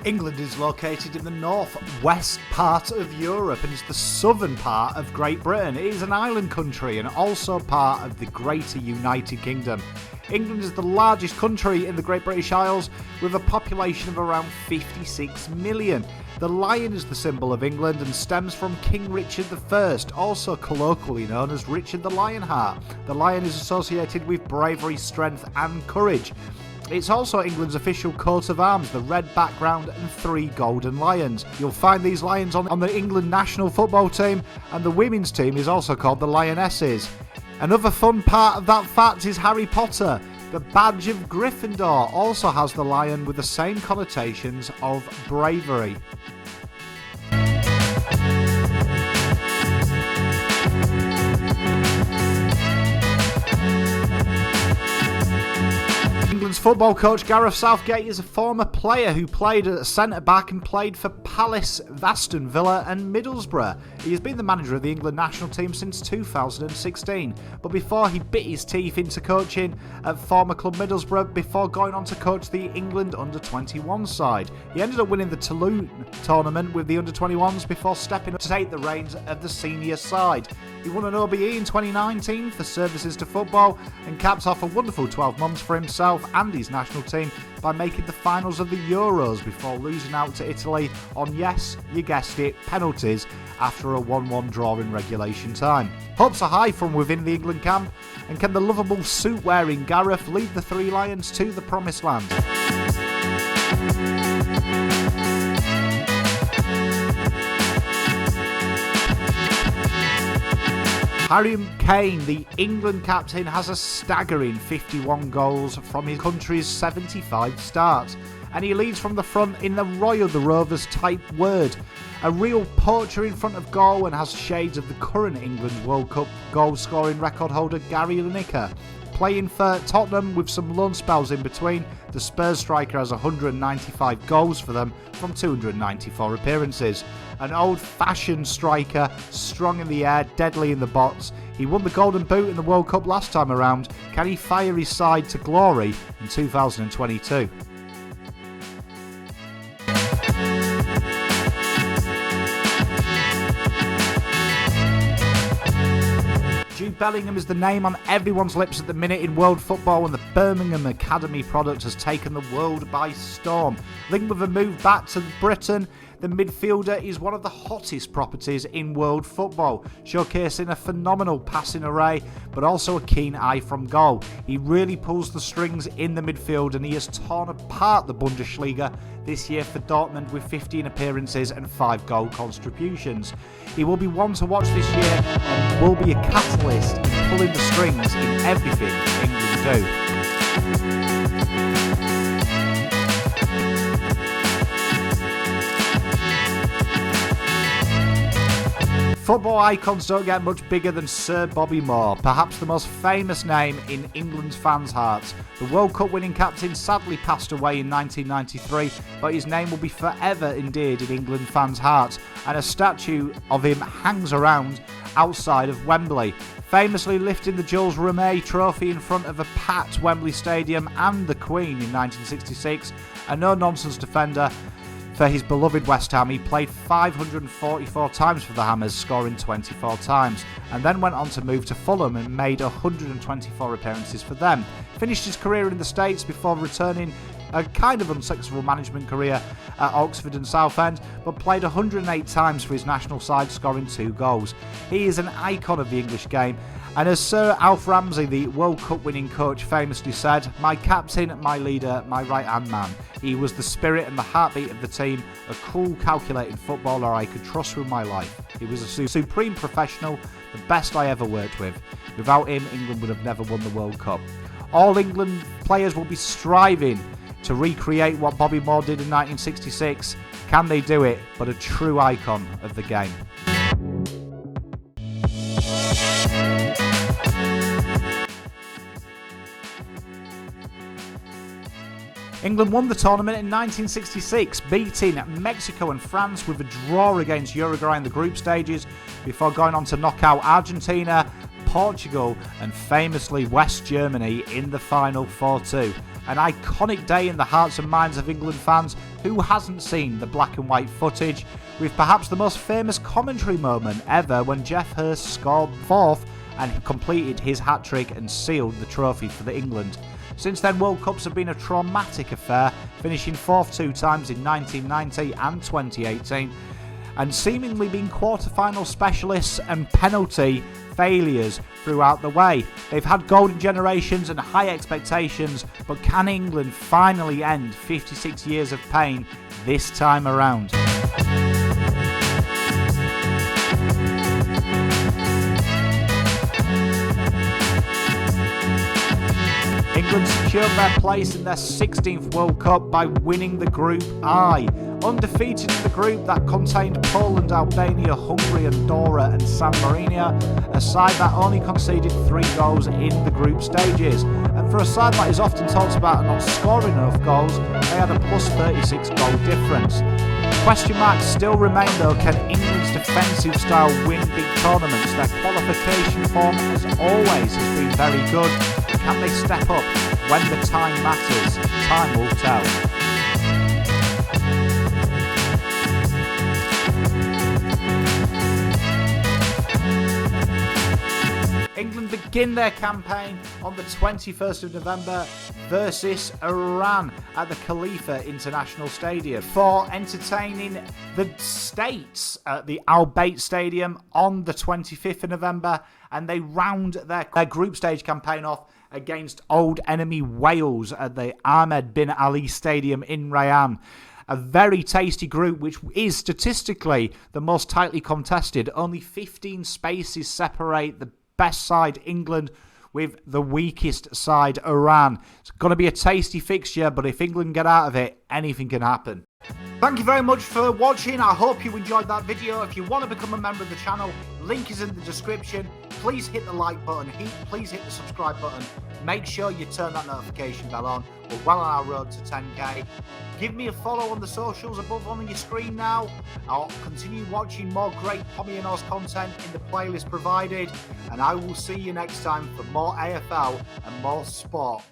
England is located in the north-west part of Europe and is the southern part of Great Britain. It is an island country and also part of the Greater United Kingdom. England is the largest country in the Great British Isles with a population of around 56 million. The lion is the symbol of England and stems from King Richard I, also colloquially known as Richard the Lionheart. The lion is associated with bravery, strength and courage. It's also England's official coat of arms, the red background and 3 golden lions. You'll find these lions on the England national football team, and the women's team is also called the Lionesses. Another fun part of that fact is Harry Potter. The badge of Gryffindor also has the lion with the same connotations of bravery. England's football coach Gareth Southgate is a former player who played at centre-back and played for Palace, Aston Villa and Middlesbrough. He has been the manager of the England national team since 2016, but before he bit his teeth into coaching at former club Middlesbrough before going on to coach the England under-21 side. He ended up winning the Toulon tournament with the under-21s before stepping up to take the reins of the senior side. He won an OBE in 2019 for services to football and capped off a wonderful 12 months for himself and his national team by making the finals of the Euros before losing out to Italy on, yes, you guessed it, penalties after a 1-1 draw in regulation time. Hopes are high from within the England camp, and can the lovable suit-wearing Gareth lead the Three Lions to the promised land? Harry Kane, the England captain, has a staggering 51 goals from his country's 75 starts, and he leads from the front in the Royal the Rovers type word. A real poacher in front of goal and has shades of the current England World Cup goal scoring record holder Gary Lineker. Playing for Tottenham with some loan spells in between, the Spurs striker has 195 goals for them from 294 appearances. An old-fashioned striker, strong in the air, deadly in the box. He won the Golden Boot in the World Cup last time around. Can he fire his side to glory in 2022? Jude Bellingham is the name on everyone's lips at the minute in world football, and the Birmingham Academy product has taken the world by storm. Linked with a move back to Britain, the midfielder is one of the hottest properties in world football, showcasing a phenomenal passing array but also a keen eye from goal. He really pulls the strings in the midfield, and he has torn apart the Bundesliga this year for Dortmund with 15 appearances and 5 goal contributions. He will be one to watch this year and will be a catalyst in pulling the strings in everything England do. Football icons don't get much bigger than Sir Bobby Moore, perhaps the most famous name in England's fans' hearts. The World Cup winning captain sadly passed away in 1993, but his name will be forever endeared in England fans' hearts, and a statue of him hangs around outside of Wembley, famously lifting the Jules Rimet trophy in front of a packed Wembley Stadium and the Queen in 1966. A no-nonsense defender for his beloved West Ham, he played 544 times for the Hammers, scoring 24 times, and then went on to move to Fulham and made 124 appearances for them. Finished his career in the States before returning a kind of unsuccessful management career at Oxford and Southend, but played 108 times for his national side, scoring 2 goals. He is an icon of the English game, and as Sir Alf Ramsey, the World Cup winning coach, famously said, "My captain, my leader, my right-hand man. He was the spirit and the heartbeat of the team, a cool, calculated footballer I could trust with my life. He was a supreme professional, the best I ever worked with. Without him, England would have never won the World Cup." All England players will be striving to recreate what Bobby Moore did in 1966. Can they do it? But a true icon of the game. England won the tournament in 1966, beating Mexico and France with a draw against Uruguay in the group stages before going on to knock out Argentina, Portugal and famously West Germany in the final 4-2. An iconic day in the hearts and minds of England fans. Who hasn't seen the black and white footage, with perhaps the most famous commentary moment ever when Geoff Hurst scored fourth and completed his hat-trick and sealed the trophy for the England. Since then, World Cups have been a traumatic affair, finishing fourth 2 times in 1990 and 2018, and seemingly being quarter-final specialists and penalty failures throughout the way. They've had golden generations and high expectations, but can England finally end 56 years of pain this time around? England secured their place in their 16th World Cup by winning the Group I. Undefeated in the group that contained Poland, Albania, Hungary, Andorra and San Marino, a side that only conceded 3 goals in the group stages. And for a side that is often talked about not scoring enough goals, they had a plus 36 goal difference. Question marks still remain though, can England's defensive style win big tournaments? Their qualification form as always has been very good. Can they step up when the time matters? Time will tell. England begin their campaign on the 21st of November versus Iran at the Khalifa International Stadium for entertaining the States at the Al Bayt Stadium on the 25th of November, and they round their group stage campaign off against old enemy Wales at the Ahmed bin Ali Stadium in Rayyan. A very tasty group, which is statistically the most tightly contested. Only 15 spaces separate the best side, England, with the weakest side, Iran. It's going to be a tasty fixture, but if England get out of it, anything can happen. Thank you very much for watching. I hope you enjoyed that video. If you want to become a member of the channel, link is in the description. Please hit the like button. Please hit the subscribe button. Make sure you turn that notification bell on. We're well on our road to 10k. Give me a follow on the socials above on your screen now. I'll continue watching more great Pommy and Oz content in the playlist provided. And I will see you next time for more AFL and more sport.